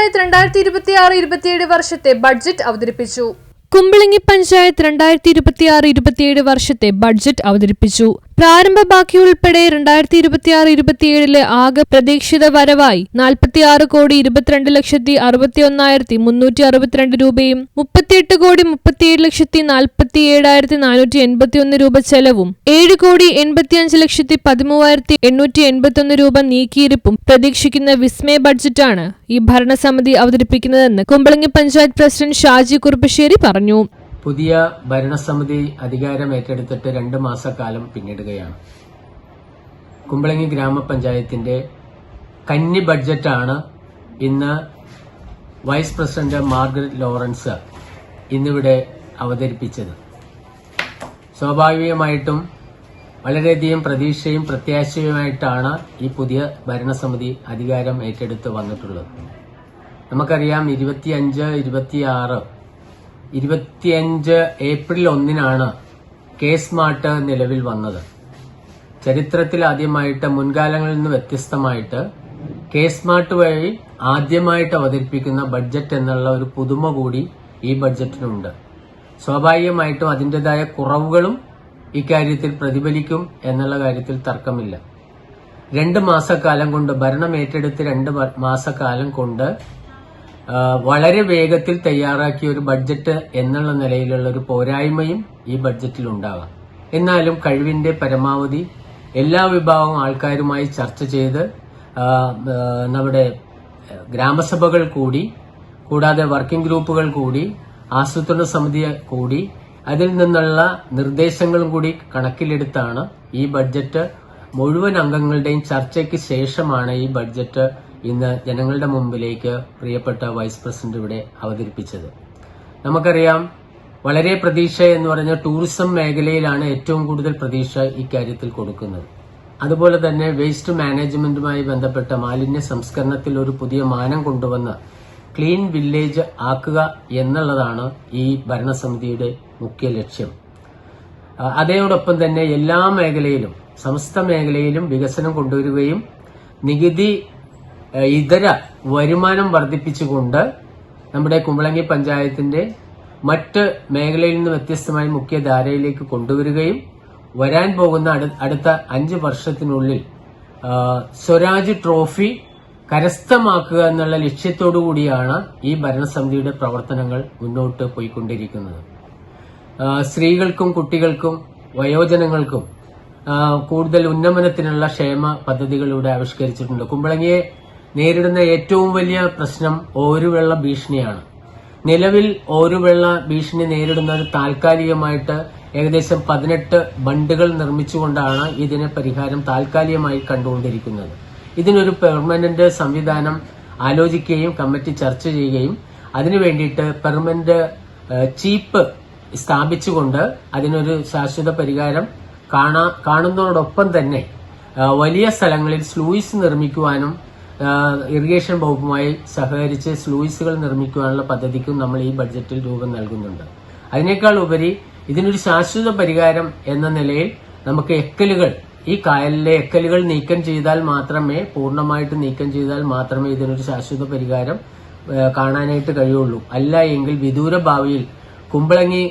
പഞ്ചായത്ത് 2026-27 വർഷത്തെ ബഡ്ജറ്റ് അവതരിപ്പിച്ചു. കുമ്പളങ്ങി പഞ്ചായത്ത് 2026-27 വർഷത്തെ ബഡ്ജറ്റ് അവതരിപ്പിച്ചു. പ്രാരംഭ ബാക്കി ഉൾപ്പെടെ 2026-27 ആകെ പ്രതീക്ഷിത വരവായി 46,22,61,362 രൂപയും 38,37,47,481 രൂപ ചെലവും 7,85,13,881 രൂപ നീക്കിയിരിപ്പും പ്രതീക്ഷിക്കുന്ന വിസ്മയ ബഡ്ജറ്റാണ് ഈ ഭരണസമിതി അവതരിപ്പിക്കുന്നതെന്ന് കുമ്പളങ്ങി പഞ്ചായത്ത് പ്രസിഡന്റ് ഷാജി കുറുപ്പശ്ശേരി പറഞ്ഞു. പുതിയ ഭരണസമിതി അധികാരം ഏറ്റെടുത്തിട്ട് 2 മാസക്കാലം പിന്നിടുകയാണ്. കുമ്പളങ്ങി ഗ്രാമപഞ്ചായത്തിന്റെ കന്നി ബഡ്ജറ്റാണ് ഇന്ന് വൈസ് പ്രസിഡന്റ് മാർഗരറ്റ് ലോറൻസ് ഇന്നിവിടെ അവതരിപ്പിച്ചത്. സ്വാഭാവികമായിട്ടും വളരെയധികം പ്രതീക്ഷയും പ്രത്യാശയുമായിട്ടാണ് ഈ പുതിയ ഭരണസമിതി അധികാരം ഏറ്റെടുത്ത് വന്നിട്ടുള്ളത്. നമുക്കറിയാം 25 ഏപ്രിൽ 1 കെ സ്മാർട്ട് നിലവിൽ വന്നത്. ചരിത്രത്തിൽ ആദ്യമായിട്ട് മുൻകാലങ്ങളിൽ നിന്ന് വ്യത്യസ്തമായിട്ട് കെ സ്മാർട്ട് വഴി ആദ്യമായിട്ട് അവതരിപ്പിക്കുന്ന ബഡ്ജറ്റ് എന്നുള്ള ഒരു പുതുമ കൂടി ഈ ബഡ്ജറ്റിനുണ്ട്. സ്വാഭാവികമായിട്ടും അതിൻ്റെതായ കുറവുകളും ഇക്കാര്യത്തിൽ പ്രതിഫലിക്കും എന്നുള്ള കാര്യത്തിൽ തർക്കമില്ല. 2 മാസക്കാലം കൊണ്ട് ഭരണം ഏറ്റെടുത്ത് 2 മാസക്കാലം കൊണ്ട് വളരെ വേഗത്തിൽ തയ്യാറാക്കിയ ഒരു ബഡ്ജറ്റ് എന്നുള്ള നിലയിലുള്ള ഒരു പോരായ്മയും ഈ ബഡ്ജറ്റിൽ ഉണ്ടാകാം. എന്നാലും കഴിവിന്റെ പരമാവധി എല്ലാ വിഭാഗം ആൾക്കാരുമായി ചർച്ച ചെയ്ത് നമ്മുടെ ഗ്രാമസഭകൾ കൂടി, കൂടാതെ വർക്കിംഗ് ഗ്രൂപ്പുകൾ കൂടി, ആസൂത്രണ സമിതി കൂടി, അതിൽ നിന്നുള്ള നിർദ്ദേശങ്ങളും കൂടി കണക്കിലെടുത്താണ് ഈ ബഡ്ജറ്റ് മുഴുവൻ അംഗങ്ങളുടെയും ചർച്ചയ്ക്ക് ശേഷമാണ് ഈ ബഡ്ജറ്റ് ഇന്ന് ജനങ്ങളുടെ മുമ്പിലേക്ക് പ്രിയപ്പെട്ട വൈസ് പ്രസിഡന്റ് ഇവിടെ അവതരിപ്പിച്ചത്. നമുക്കറിയാം, വളരെ പ്രതീക്ഷ എന്ന് പറഞ്ഞ ടൂറിസം മേഖലയിലാണ് ഏറ്റവും കൂടുതൽ പ്രതീക്ഷ ഇക്കാര്യത്തിൽ കൊടുക്കുന്നത്. അതുപോലെ തന്നെ വേസ്റ്റ് മാനേജ്മെന്റുമായി ബന്ധപ്പെട്ട മാലിന്യ സംസ്കരണത്തിൽ ഒരു പുതിയ മാനം കൊണ്ടുവന്ന് ക്ലീൻ വില്ലേജ് ആക്കുക എന്നുള്ളതാണ് ഈ ഭരണസമിതിയുടെ മുഖ്യ ലക്ഷ്യം. അതോടൊപ്പം തന്നെ എല്ലാ മേഖലയിലും, സമസ്ത മേഖലയിലും വികസനം കൊണ്ടുവരികയും നികുതി ഇതര വരുമാനം വർദ്ധിപ്പിച്ചുകൊണ്ട് നമ്മുടെ കുമ്പളങ്ങി പഞ്ചായത്തിന്റെ മറ്റ് മേഖലയിൽ നിന്ന് വ്യത്യസ്തമായി മുഖ്യധാരയിലേക്ക് കൊണ്ടുവരികയും വരാൻ പോകുന്ന അടുത്ത 5 വർഷത്തിനുള്ളിൽ സ്വരാജ് ട്രോഫി കരസ്ഥമാക്കുക എന്നുള്ള ലക്ഷ്യത്തോടു കൂടിയാണ് ഈ ഭരണസമിതിയുടെ പ്രവർത്തനങ്ങൾ മുന്നോട്ട് പോയിക്കൊണ്ടിരിക്കുന്നത്. സ്ത്രീകൾക്കും കുട്ടികൾക്കും വയോജനങ്ങൾക്കും കൂടുതൽ ഉന്നമനത്തിനുള്ള ക്ഷേമ പദ്ധതികളിലൂടെ ആവിഷ്കരിച്ചിട്ടുണ്ട്. കുമ്പളങ്ങിയെ നേരിടുന്ന ഏറ്റവും വലിയ പ്രശ്നം ഓരുവെള്ള ഭീഷണിയാണ്. നിലവിൽ ഓരുവെള്ള ഭീഷണി നേരിടുന്നത് താൽക്കാലികമായിട്ട് ഏകദേശം 18 ബണ്ടുകൾ നിർമ്മിച്ചുകൊണ്ടാണ് ഇതിന് പരിഹാരം താൽക്കാലികമായി കണ്ടുകൊണ്ടിരിക്കുന്നത്. ഇതിനൊരു പെർമനന്റ് സംവിധാനം ആലോചിക്കുകയും കമ്മിറ്റി ചർച്ച ചെയ്യുകയും അതിനു വേണ്ടിയിട്ട് പെർമനന്റ് ചീപ്പ് സ്ഥാപിച്ചുകൊണ്ട് അതിനൊരു ശാശ്വത പരിഹാരം കാണുന്നതോടൊപ്പം തന്നെ വലിയ സ്ഥലങ്ങളിൽ സ്ലൂയിസ് നിർമ്മിക്കുവാനും ഇറിഗേഷൻ വകുപ്പുമായി സഹകരിച്ച് സ്ലൂയിസുകൾ നിർമ്മിക്കുവാനുള്ള പദ്ധതിക്കും നമ്മൾ ഈ ബഡ്ജറ്റിൽ രൂപം നൽകുന്നുണ്ട്. അതിനേക്കാൾ ഉപരി ഇതിനൊരു ശാശ്വത പരിഹാരം എന്ന നിലയിൽ നമുക്ക് ഈ കായലിലെ എക്കലുകൾ പൂർണ്ണമായിട്ട് നീക്കം ചെയ്താൽ മാത്രമേ ഇതിനൊരു ശാശ്വത പരിഹാരം കാണാനായിട്ട് കഴിയുള്ളൂ. അല്ല എങ്കിൽ വിദൂര ഭാവിയിൽ കുമ്പളങ്ങി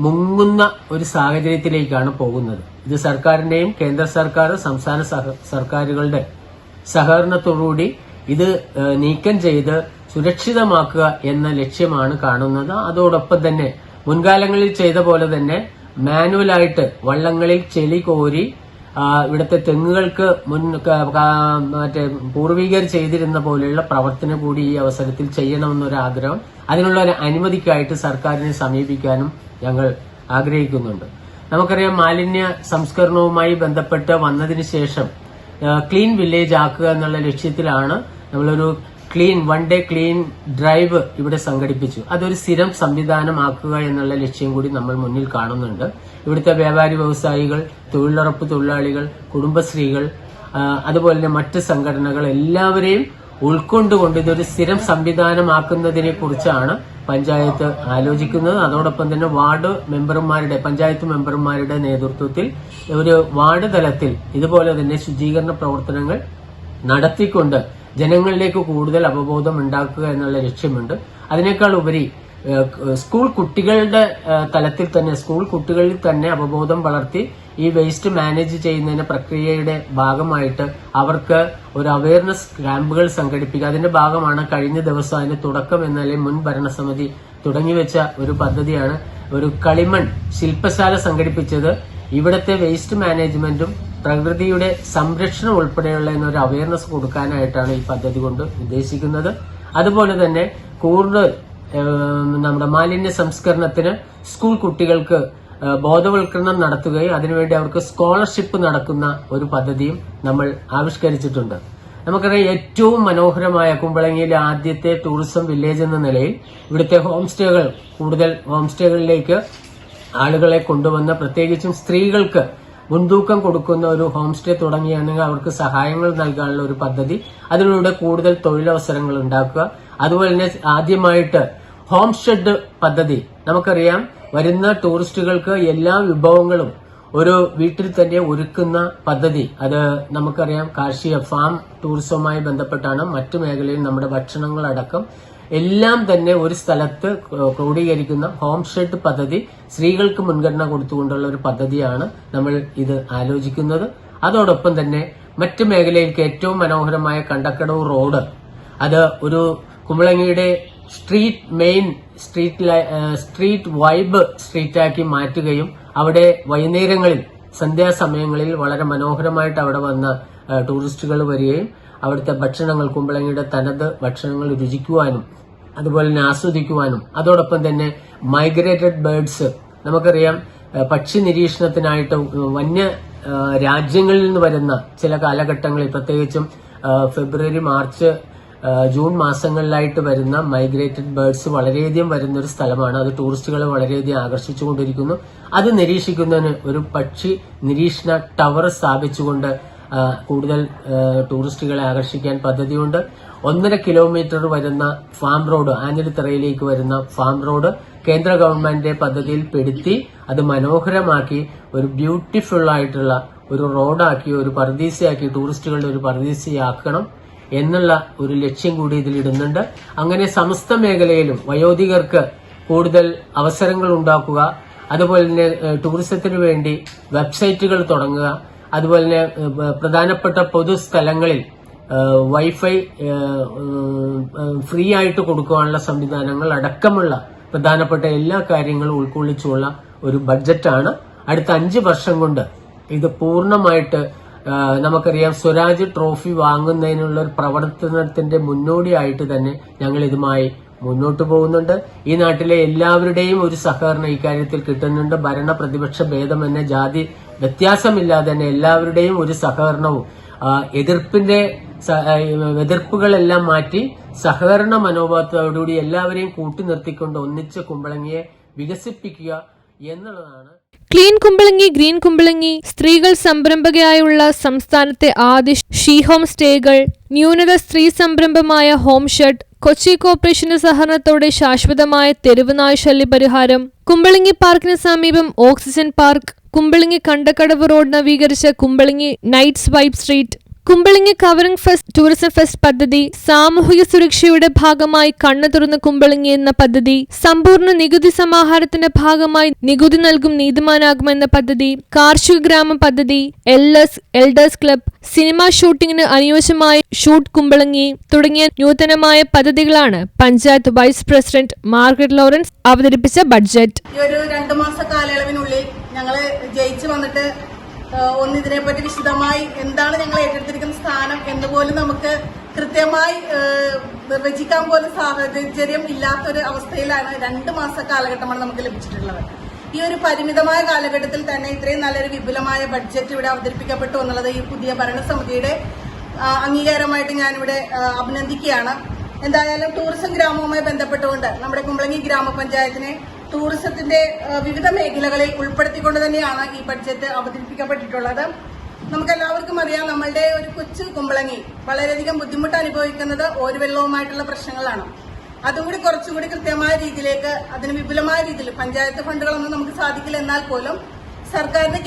മുങ്ങുന്ന ഒരു സാഹചര്യത്തിലേക്കാണ് പോകുന്നത്. ഇത് സർക്കാരിന്റെയും കേന്ദ്ര സർക്കാർ, സംസ്ഥാന സർക്കാരുകളുടെ സഹകരണത്തോടുകൂടി ഇത് നീക്കം ചെയ്ത് സുരക്ഷിതമാക്കുക എന്ന ലക്ഷ്യമാണ് കാണുന്നത്. അതോടൊപ്പം തന്നെ മുൻകാലങ്ങളിൽ ചെയ്ത പോലെ തന്നെ മാനുവലായിട്ട് വള്ളങ്ങളിൽ ചെളി കോരി ഇവിടുത്തെ തെങ്ങുകൾക്ക് പൂർവികർ ചെയ്തിരുന്ന പോലെയുള്ള പ്രവർത്തനം കൂടി ഈ അവസരത്തിൽ ചെയ്യണമെന്നൊരാഗ്രഹം, അതിനുള്ള ഒരു അനുമതിക്കായിട്ട് സർക്കാരിനെ സമീപിക്കാനും ഞങ്ങൾ ആഗ്രഹിക്കുന്നുണ്ട്. നമുക്കറിയാം, മാലിന്യ സംസ്കരണവുമായി ബന്ധപ്പെട്ട് വന്നതിന് ശേഷം ക്ലീൻ വില്ലേജ് ആക്കുക എന്നുള്ള ലക്ഷ്യത്തിലാണ് നമ്മളൊരു വൺ ഡേ ക്ലീൻ ഡ്രൈവ് ഇവിടെ സംഘടിപ്പിച്ചു. അതൊരു സ്ഥിരം സംവിധാനമാക്കുക എന്നുള്ള ലക്ഷ്യം കൂടി നമ്മൾ മുന്നിൽ കാണുന്നുണ്ട്. ഇവിടുത്തെ വ്യാപാരി വ്യവസായികൾ, തൊഴിലുറപ്പ് തൊഴിലാളികൾ, കുടുംബശ്രീകൾ, അതുപോലെ തന്നെ മറ്റ് സംഘടനകൾ എല്ലാവരെയും ഉൾക്കൊണ്ടുകൊണ്ട് ഇതൊരു സ്ഥിരം സംവിധാനമാക്കുന്നതിനെ കുറിച്ചാണ് പഞ്ചായത്ത് ആലോചിക്കുന്നത്. അതോടൊപ്പം തന്നെ പഞ്ചായത്ത് മെമ്പർമാരുടെ നേതൃത്വത്തിൽ ഒരു വാർഡ് തലത്തിൽ ഇതുപോലെ തന്നെ ശുചീകരണ പ്രവർത്തനങ്ങൾ നടത്തിക്കൊണ്ട് ജനങ്ങളിലേക്ക് കൂടുതൽ അവബോധം ഉണ്ടാക്കുക എന്നുള്ള ലക്ഷ്യമുണ്ട്. അതിനേക്കാൾ ഉപരി സ്കൂൾ കുട്ടികളുടെ തലത്തിൽ തന്നെ സ്കൂൾ കുട്ടികളിൽ തന്നെ അവബോധം വളർത്തി ഈ വേസ്റ്റ് മാനേജ് ചെയ്യുന്നതിന്റെ പ്രക്രിയയുടെ ഭാഗമായിട്ട് അവർക്ക് ഒരു അവയർനെസ് ക്യാമ്പുകൾ സംഘടിപ്പിക്കുക. അതിന്റെ ഭാഗമാണ് കഴിഞ്ഞ ദിവസം അതിന്റെ തുടക്കം എന്ന നിലയിൽ മുൻ ഭരണസമിതി തുടങ്ങിവെച്ച ഒരു പദ്ധതിയാണ് ഒരു കളിമൺ ശില്പശാല സംഘടിപ്പിച്ചത്. ഇവിടുത്തെ വേസ്റ്റ് മാനേജ്മെന്റും പ്രകൃതിയുടെ സംരക്ഷണം ഉൾപ്പെടെയുള്ള ഒരു അവയർനെസ് കൊടുക്കാനായിട്ടാണ് ഈ പദ്ധതി കൊണ്ട് ഉദ്ദേശിക്കുന്നത്. അതുപോലെ തന്നെ കൂടുതൽ നമ്മുടെ മാലിന്യ സംസ്കരണത്തിന് സ്കൂൾ കുട്ടികൾക്ക് ബോധവൽക്കരണം നടത്തുകയും അതിനുവേണ്ടി അവർക്ക് സ്കോളർഷിപ്പ് നടക്കുന്ന ഒരു പദ്ധതിയും നമ്മൾ ആവിഷ്കരിച്ചിട്ടുണ്ട്. നമുക്കറിയാം, ഏറ്റവും മനോഹരമായ കുമ്പളങ്ങിയിലെ ആദ്യത്തെ ടൂറിസം വില്ലേജ് എന്ന നിലയിൽ ഇവിടുത്തെ ഹോം സ്റ്റേകൾ, കൂടുതൽ ഹോം സ്റ്റേകളിലേക്ക് ആളുകളെ കൊണ്ടുവന്ന് പ്രത്യേകിച്ചും സ്ത്രീകൾക്ക് മുൻതൂക്കം കൊടുക്കുന്ന ഒരു ഹോം സ്റ്റേ തുടങ്ങിയാണെങ്കിൽ അവർക്ക് സഹായങ്ങൾ നൽകാനുള്ള ഒരു പദ്ധതി, അതിലൂടെ കൂടുതൽ തൊഴിലവസരങ്ങൾ ഉണ്ടാക്കുക. അതുപോലെ തന്നെ ആദ്യമായിട്ട് ഹോം ഷെഡ് പദ്ധതി. നമുക്കറിയാം, വരുന്ന ടൂറിസ്റ്റുകൾക്ക് എല്ലാ വിഭവങ്ങളും ഒരു വീട്ടിൽ തന്നെ ഒരുക്കുന്ന പദ്ധതി. അത് നമുക്കറിയാം, കാർഷിക ഫാം ടൂറിസവുമായി ബന്ധപ്പെട്ടാണ്. മറ്റു മേഖലയിൽ നമ്മുടെ ഭക്ഷണങ്ങളടക്കം എല്ലാം തന്നെ ഒരു സ്ഥലത്ത് ക്രോഡീകരിക്കുന്ന ഹോം ഷെഡ് പദ്ധതി സ്ത്രീകൾക്ക് മുൻഗണന കൊടുത്തുകൊണ്ടുള്ള ഒരു പദ്ധതിയാണ് നമ്മൾ ഇത് ആലോചിക്കുന്നത്. അതോടൊപ്പം തന്നെ മറ്റു മേഖലയിലേക്ക് ഏറ്റവും മനോഹരമായ കണ്ടക്കടവ് റോഡ്, അത് ഒരു കുമ്പളങ്ങിയുടെ മെയിൻ സ്ട്രീറ്റ് വൈബ് സ്ട്രീറ്റാക്കി മാറ്റുകയും അവിടെ വൈകുന്നേരങ്ങളിൽ സന്ധ്യാസമയങ്ങളിൽ വളരെ മനോഹരമായിട്ട് അവിടെ വന്ന ടൂറിസ്റ്റുകൾ വരികയും അവിടുത്തെ ഭക്ഷണങ്ങൾ, കുമ്പളങ്ങിയുടെ തനത് ഭക്ഷണങ്ങൾ രുചിക്കുവാനും അതുപോലെ തന്നെ ആസ്വദിക്കുവാനും, അതോടൊപ്പം തന്നെ മൈഗ്രേറ്റഡ് ബേർഡ്സ്, നമുക്കറിയാം പക്ഷി നിരീക്ഷണത്തിനായിട്ട് വന്യ രാജ്യങ്ങളിൽ നിന്ന് വരുന്ന ചില കാലഘട്ടങ്ങളിൽ, പ്രത്യേകിച്ചും ഫെബ്രുവരി, മാർച്ച്, ജൂൺ മാസങ്ങളിലായിട്ട് വരുന്ന മൈഗ്രേറ്റഡ് ബേർഡ്സ് വളരെയധികം വരുന്ന ഒരു സ്ഥലമാണ്. അത് ടൂറിസ്റ്റുകളെ വളരെയധികം ആകർഷിച്ചുകൊണ്ടിരിക്കുന്നു. അത് നിരീക്ഷിക്കുന്നതിന് ഒരു പക്ഷി നിരീക്ഷണ ടവർ സ്ഥാപിച്ചുകൊണ്ട് കൂടുതൽ ടൂറിസ്റ്റുകളെ ആകർഷിക്കാൻ പദ്ധതിയുണ്ട്. 1.5 കിലോമീറ്റർ വരുന്ന ഫാം റോഡ്, ആഞ്ഞിലിത്തറയിലേക്ക് വരുന്ന ഫാം റോഡ് കേന്ദ്ര ഗവൺമെന്റിന്റെ പദ്ധതിയിൽ പെടുത്തി അത് മനോഹരമാക്കി ഒരു ബ്യൂട്ടിഫുൾ ആയിട്ടുള്ള ഒരു റോഡാക്കി, ഒരു പർദീസയാക്കി, ടൂറിസ്റ്റുകളുടെ ഒരു പർദീസയാക്കണം എന്നുള്ള ഒരു ലക്ഷ്യം കൂടി ഇതിലിടുന്നുണ്ട്. അങ്ങനെ സമസ്ത മേഖലയിലും വയോധികർക്ക് കൂടുതൽ അവസരങ്ങൾ ഉണ്ടാക്കുക, അതുപോലെ തന്നെ ടൂറിസത്തിനു വേണ്ടി വെബ്സൈറ്റുകൾ തുടങ്ങുക, അതുപോലെ തന്നെ പ്രധാനപ്പെട്ട പൊതുസ്ഥലങ്ങളിൽ വൈഫൈ ഫ്രീ ആയിട്ട് കൊടുക്കുവാനുള്ള സംവിധാനങ്ങൾ അടക്കമുള്ള പ്രധാനപ്പെട്ട എല്ലാ കാര്യങ്ങളും ഉൾക്കൊള്ളിച്ചുള്ള ഒരു ബഡ്ജറ്റാണ്. അടുത്ത 5 വർഷം കൊണ്ട് ഇത് പൂർണ്ണമായിട്ട്, നമുക്കറിയാം, സ്വരാജ് ട്രോഫി വാങ്ങുന്നതിനുള്ള ഒരു പ്രവർത്തനത്തിന്റെ മുന്നോടിയായിട്ട് തന്നെ ഞങ്ങൾ ഇതുമായി മുന്നോട്ട് പോകുന്നുണ്ട്. ഈ നാട്ടിലെ എല്ലാവരുടെയും ഒരു സഹകരണം ഇക്കാര്യത്തിൽ കിട്ടുന്നുണ്ട്. ഭരണ പ്രതിപക്ഷ ഭേദമെന്ന ജാതി വ്യത്യാസമില്ലാതെ തന്നെ എല്ലാവരുടെയും ഒരു സഹകരണവും, എതിർപ്പുകളെല്ലാം മാറ്റി സഹകരണ മനോഭാവത്തോടുകൂടി എല്ലാവരെയും കൂട്ടി ഒന്നിച്ച് കുമ്പളങ്ങിയെ വികസിപ്പിക്കുക എന്നുള്ളതാണ്. ക്ലീൻ കുമ്പളങ്ങി, ഗ്രീൻ കുമ്പളങ്ങി, സ്ത്രീകൾ സംരംഭകയായുള്ള സംസ്ഥാനത്തെ ആദ്യ ഷീ ഹോം സ്റ്റേകൾ, ന്യൂനത സ്ത്രീ സംരംഭമായ ഹോം ഷെഡ്, കൊച്ചി കോർപ്പറേഷന്റെ സഹകരണത്തോടെ ശാശ്വതമായ തെരുവ് നായ ശല്യ പരിഹാരം, കുമ്പളങ്ങി പാർക്കിന് സമീപം oxygen park, Kumbalangi Kandakkadavu road നവീകരിച്ച Kumbalangi nights vibe street, Kumbalangi covering fest tourism fest പദ്ധതി, സാമൂഹിക സുരക്ഷയുടെ ഭാഗമായി കണ്ണു തുറന്ന കുമ്പളങ്ങി എന്ന പദ്ധതി, സമ്പൂർണ്ണ നികുതി സമാഹാരത്തിന്റെ ഭാഗമായി നികുതി നൽകും നീതിമാനാകുമെന്ന പദ്ധതി, കാർഷിക ഗ്രാമം പദ്ധതി, എൽഡേഴ്സ് ക്ലബ്, സിനിമാ ഷൂട്ടിംഗിന് അനുയോജ്യമായ ഷൂട്ട് കുമ്പളങ്ങി തുടങ്ങിയ നൂതനമായ പദ്ധതികളാണ് panchayat vice president Margaret Lawrence അവതരിപ്പിച്ച ബഡ്ജറ്റ്. ഈ ഒരു 2 മാസ കാലയളവിനുള്ളിൽ ഞങ്ങള് ജയിച്ചു വന്നിട്ട് ഇതിനെപ്പറ്റി വിശദമായി എന്താണ് ഞങ്ങൾ ഏറ്റെടുത്തിരിക്കുന്ന സ്ഥാനം എന്നുപോലും നമുക്ക് കൃത്യമായി നിർവചിക്കാൻ പോലും സാഹചര്യം ഇല്ലാത്തൊരു അവസ്ഥയിലാണ് 2 മാസ കാലഘട്ടമാണ് നമുക്ക് ലഭിച്ചിട്ടുള്ളത്. ഈ ഒരു പരിമിതമായ കാലഘട്ടത്തിൽ തന്നെ ഇത്രയും നല്ലൊരു വിപുലമായ ബഡ്ജറ്റ് ഇവിടെ അവതരിപ്പിക്കപ്പെട്ടു എന്നുള്ളത് ഈ പുതിയ ഭരണസമിതിയുടെ അംഗീകാരമായിട്ട് ഞാനിവിടെ അഭിനന്ദിക്കുകയാണ്. എന്തായാലും ടൂറിസം ഗ്രാമവുമായി ബന്ധപ്പെട്ടുകൊണ്ട് നമ്മുടെ കുമ്പളങ്ങി ഗ്രാമപഞ്ചായത്തിനെ ടൂറിസത്തിന്റെ വിവിധ മേഖലകളിൽ ഉൾപ്പെടുത്തിക്കൊണ്ട് തന്നെയാണ് ഈ ബഡ്ജറ്റ് അവതരിപ്പിക്കപ്പെട്ടിട്ടുള്ളത്. നമുക്കെല്ലാവർക്കും അറിയാം, നമ്മളുടെ ഒരു കൊച്ചു കുമ്പളങ്ങി വളരെയധികം ബുദ്ധിമുട്ട് അനുഭവിക്കുന്നത് ഓരുവെള്ളവുമായിട്ടുള്ള പ്രശ്നങ്ങളാണ്. അതുകൂടി കുറച്ചുകൂടി കൃത്യമായ രീതിയിലേക്ക്, അതിന് വിപുലമായ രീതിയിൽ പഞ്ചായത്ത് ഫണ്ടുകളൊന്നും നമുക്ക് സാധിക്കില്ല, എന്നാൽ പോലും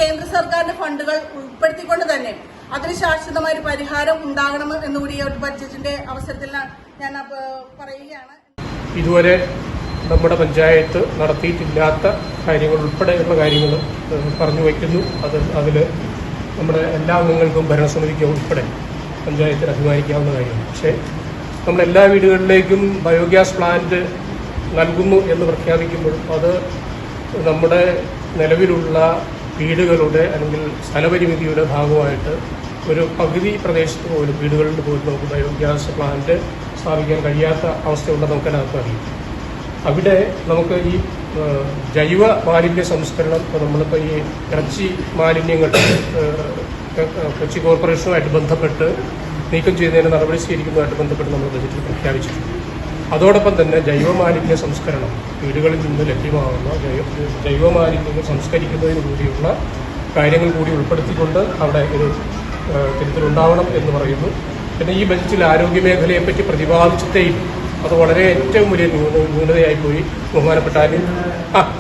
കേന്ദ്ര സർക്കാരിന്റെ ഫണ്ടുകൾ ഉൾപ്പെടുത്തിക്കൊണ്ട് തന്നെ അതിന് ശാശ്വതമായ ഒരു പരിഹാരം ഉണ്ടാകണം എന്നുകൂടി ഈ ഒരു ബഡ്ജറ്റിന്റെ അവസരത്തിൽ ഞാൻ പറയുകയാണ്. ഇതുവരെ നമ്മുടെ പഞ്ചായത്ത് നടത്തിയിട്ടില്ലാത്ത കാര്യങ്ങൾ ഉൾപ്പെടെയുള്ള കാര്യങ്ങൾ പറഞ്ഞു വയ്ക്കുന്നു. അതിൽ നമ്മുടെ എല്ലാ അംഗങ്ങൾക്കും ഭരണസമിതിക്കും ഉൾപ്പെടെ പഞ്ചായത്തിന് അഭിമാനിക്കാവുന്ന കാര്യമാണ്. പക്ഷേ നമ്മളെല്ലാ വീടുകളിലേക്കും ബയോഗ്യാസ് പ്ലാന്റ് നൽകുന്നു എന്ന് പ്രഖ്യാപിക്കുമ്പോഴും അത് നമ്മുടെ നിലവിലുള്ള വീടുകളുടെ അല്ലെങ്കിൽ സ്ഥലപരിമിതിയുടെ ഭാഗമായിട്ട് ഒരു പകുതി പ്രദേശത്ത് പോലും വീടുകളിൽ പോലും നമുക്ക് ബയോഗ്യാസ് പ്ലാന്റ് സ്ഥാപിക്കാൻ കഴിയാത്ത അവസ്ഥയുണ്ടെന്ന് നമുക്കെല്ലാവർക്കും അറിയാം. അവിടെ നമുക്ക് ഈ ജൈവ മാലിന്യ സംസ്കരണം, നമ്മളിപ്പോൾ ഈ ഇറച്ചി മാലിന്യങ്ങൾ കൊച്ചി കോർപ്പറേഷനുമായിട്ട് ബന്ധപ്പെട്ട് നീക്കം ചെയ്യുന്നതിന് നടപടി സ്വീകരിക്കുന്നതുമായിട്ട് ബന്ധപ്പെട്ട് നമ്മൾ ബജറ്റിൽ പ്രഖ്യാപിച്ചിട്ടുണ്ട്. അതോടൊപ്പം തന്നെ ജൈവമാലിന്യ സംസ്കരണം, വീടുകളിൽ നിന്ന് ലഭ്യമാകുന്ന ജൈവമാലിന്യങ്ങൾ സംസ്കരിക്കുന്നതിന് കൂടിയുള്ള കാര്യങ്ങൾ കൂടി ഉൾപ്പെടുത്തിക്കൊണ്ട് അവിടെ ഒരു തിരുത്തലുണ്ടാവണം എന്ന് പറയുന്നു. പിന്നെ ഈ ബജറ്റിൽ ആരോഗ്യമേഖലയെപ്പറ്റി പ്രതിപാദിച്ചിട്ടേയും അത് വളരെ ഏറ്റവും വലിയ ന്യൂനതയായി പോയി. ബഹുമാനപ്പെട്ടാലും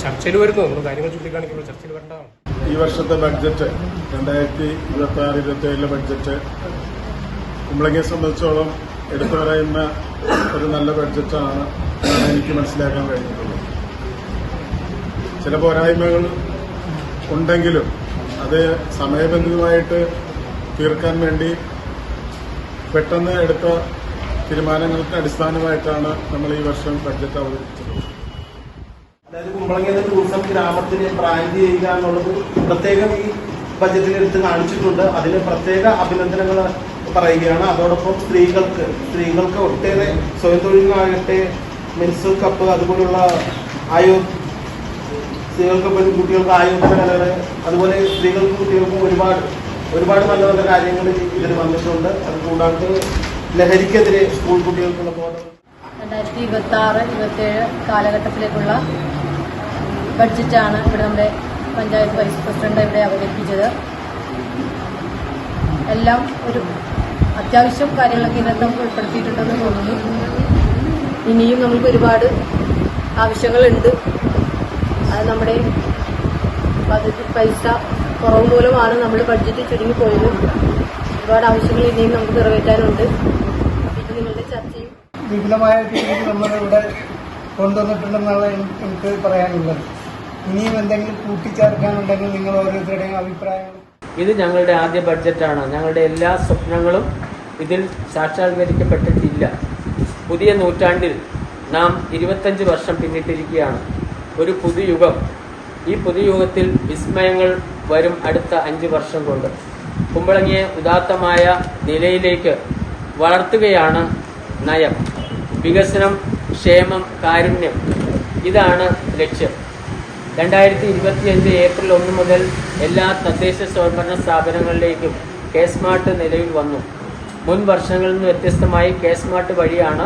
ചർച്ചയിൽ വരുന്നു, നമ്മൾ കാര്യങ്ങൾ ചൂണ്ടിക്കാണിക്കുമ്പോൾ ചർച്ചയിൽ വരേണ്ടതാണ്. ഈ വർഷത്തെ ബഡ്ജറ്റ് 2026-27 ബഡ്ജറ്റ് കുമ്പളങ്ങിയെ സംബന്ധിച്ചോളം എടുത്തു പറയുന്ന ഒരു നല്ല ബഡ്ജറ്റാണ് എന്നാണ് എനിക്ക് മനസ്സിലാക്കാൻ കഴിഞ്ഞിട്ടുള്ളത്. ചില പോരായ്മകൾ ഉണ്ടെങ്കിലും അത് സമയബന്ധിതമായിട്ട് തീർക്കാൻ വേണ്ടി പെട്ടെന്ന് എടുത്ത തീരുമാനങ്ങൾക്ക് അടിസ്ഥാനമായിട്ടാണ് നമ്മൾ ഈ വർഷം ബഡ്ജറ്റ് അവതരിപ്പിച്ചത്. അതായത് കുമ്പളങ്ങി എന്ന ടൂറിസം ഗ്രാമത്തിന് ബ്രാൻഡ് ചെയ്യുക എന്നുള്ളത് പ്രത്യേകം ഈ ബജറ്റിൽ എടുത്ത് കാണിച്ചിട്ടുണ്ട്. അതിന് പ്രത്യേക അഭിനന്ദനങ്ങൾ പറയുകയാണ്. അതോടൊപ്പം സ്ത്രീകൾക്ക് ഒട്ടേറെ സ്വയം തൊഴിലിനാകട്ടെ മെൻസ് കപ്പ് അതുപോലുള്ള സ്ത്രീകൾക്ക് കുട്ടികൾക്ക് ആയോധന കലകൾ, അതുപോലെ സ്ത്രീകൾക്കും കുട്ടികൾക്കും ഒരുപാട് നല്ല നല്ല കാര്യങ്ങൾ ഇതിൽ വന്നിട്ടുണ്ട്. അത് കൂടാണ്ട് ലഹരിക്കെതിരെ സ്കൂൾ കുട്ടികൾക്കുള്ള ബോധം 2026-27 കാലഘട്ടത്തിലേക്കുള്ള ബഡ്ജറ്റാണ് ഇവിടെ നമ്മുടെ പഞ്ചായത്ത് വൈസ് പ്രസിഡന്റ് ഇവിടെ അവതരിപ്പിച്ചത്. എല്ലാം ഒരു അത്യാവശ്യം കാര്യങ്ങളൊക്കെ ഇതിനകത്ത് നമുക്ക് ഉൾപ്പെടുത്തിയിട്ടുണ്ടെന്ന് തോന്നുന്നു. ഇനിയും നമുക്ക് ഒരുപാട് ആവശ്യങ്ങളുണ്ട്. അത് നമ്മുടെ പൈസ കുറവ് മൂലമാണ് നമ്മൾ ബഡ്ജറ്റ് ചുരുങ്ങിപ്പോയത്. ഒരുപാട് ആവശ്യങ്ങൾ ഇനിയും നമുക്ക് നിറവേറ്റാനുണ്ട്. പിന്നെ നിങ്ങളുടെ ചർച്ചയും വിപുലമായ രീതിയിൽ നമ്മളിവിടെ കൊണ്ടുവന്നിട്ടുണ്ടെന്നാണ് എനിക്ക് പറയാനുള്ളത്. ഇനിയും എന്തെങ്കിലും കൂട്ടിച്ചേർക്കാനുണ്ടെങ്കിൽ നിങ്ങൾ ഓരോരുത്തരുടെയും അഭിപ്രായങ്ങൾ. ഇത് ഞങ്ങളുടെ ആദ്യ ബഡ്ജറ്റാണ്. ഞങ്ങളുടെ എല്ലാ സ്വപ്നങ്ങളും ഇതിൽ സാക്ഷാത്കരിക്കപ്പെട്ടിട്ടില്ല. പുതിയ നൂറ്റാണ്ടിൽ നാം 25 വർഷം പിന്നിട്ടിരിക്കുകയാണ്. ഒരു പുതുയുഗം. ഈ പുതുയുഗത്തിൽ വിസ്മയങ്ങൾ വരും അടുത്ത 5 വർഷം കൊണ്ട്. കുമ്പളങ്ങിയെ ഉദാത്തമായ നിലയിലേക്ക് വളർത്തുകയാണ് നയം. വികസനം, ക്ഷേമം, കാരുണ്യം, ഇതാണ് ലക്ഷ്യം. 2025 ഏപ്രിൽ 1 മുതൽ എല്ലാ തദ്ദേശ സ്വയംഭരണ സ്ഥാപനങ്ങളിലേക്കും കെ സ്മാർട്ട് നിലവിൽ വന്നു. മുൻ വർഷങ്ങളിൽ നിന്ന് വ്യത്യസ്തമായി കെ സ്മാർട്ട് വഴിയാണ്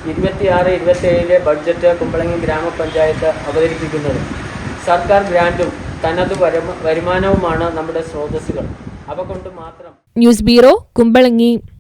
26-27 ബഡ്ജറ്റ് കുമ്പളങ്ങി ഗ്രാമപഞ്ചായത്ത് അവതരിപ്പിക്കുന്നത്. സർക്കാർ ഗ്രാൻഡും തനത് വരുമാനവുമാണ് നമ്മുടെ സ്രോതസ്സുകൾ. അവ കൊണ്ട് മാത്രം. News bureau, Kumbalangi.